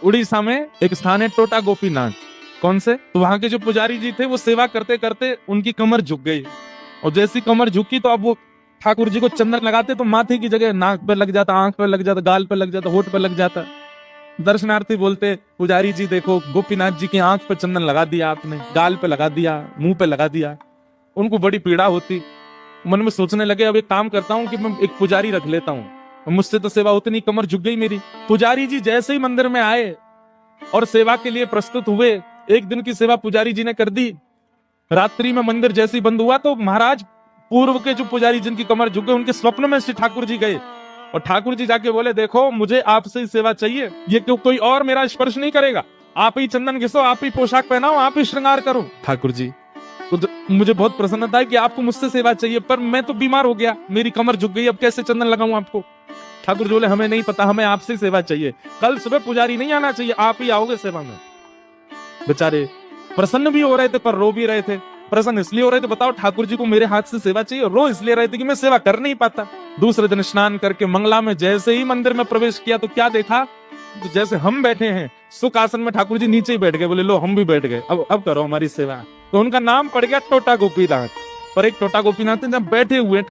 उड़ीसा में एक स्थान है टोटा गोपीनाथ। कौन से? तो वहां के जो पुजारी जी थे वो सेवा करते करते उनकी कमर झुक गई, और जैसी कमर झुकी तो अब वो ठाकुर जी को चंदन लगाते तो माथे की जगह नाक पे लग जाता, आंख पे लग जाता, गाल पे लग जाता, होठ पे लग जाता। दर्शनार्थी बोलते, पुजारी जी देखो गोपीनाथ जी की आंख पे चंदन लगा दिया आपने, गाल पे लगा दिया, मुंह पे लगा दिया। उनको बड़ी पीड़ा होती। मन में सोचने लगे अब एक काम करता हूँ कि मैं एक पुजारी रख लेता हूँ, मुझसे तो सेवा उतनी, कमर झुक गई मेरी। पुजारी जी जैसे ही मंदिर में आए और सेवा के लिए प्रस्तुत हुए, एक दिन की सेवा पुजारी जी ने कर दी। रात्रि में मंदिर जैसे ही बंद हुआ तो महाराज पूर्व के जो पुजारी जिनकी कमर झुक गई, उनके स्वप्न में श्री ठाकुर जी गए और ठाकुर जी जाके बोले, देखो मुझे आपसे ही सेवा चाहिए, ये कोई और मेरा स्पर्श नहीं करेगा, आप ही चंदन घिसो, आप ही पोशाक पहनाओ, आप ही श्रृंगार करो। ठाकुर जी तो मुझे बहुत प्रसन्नता है कि आपको मुझसे सेवा चाहिए, पर मैं तो बीमार हो गया, मेरी कमर झुक गई, अब कैसे चंदन लगाऊं आपको? ठाकुर जी बोले, हमें नहीं पता, हमें आपसे सेवा चाहिए, कल सुबह पुजारी नहीं आना चाहिए, आप ही आओगे सेवा में। बेचारे प्रसन्न भी हो रहे थे पर रो भी रहे थे। प्रसन्न इसलिए हो रहे थे, बताओ ठाकुर जी को मेरे हाथ से सेवा चाहिए, और रो इसलिए रहे थे कि मैं सेवा कर नहीं पाता। दूसरे दिन स्नान करके मंगला में जैसे ही मंदिर में प्रवेश किया तो क्या देखा, तो जैसे हम बैठे हैं सुख आसन में, ठाकुर जी नीचे ही बैठ गए, बोले लो हम भी बैठ गए, अब करो हमारी सेवा। तो उनका नाम पड़ गया टोटा गोपीनाथ। पर एक टोटा गोपीनाथ जब बैठे हुए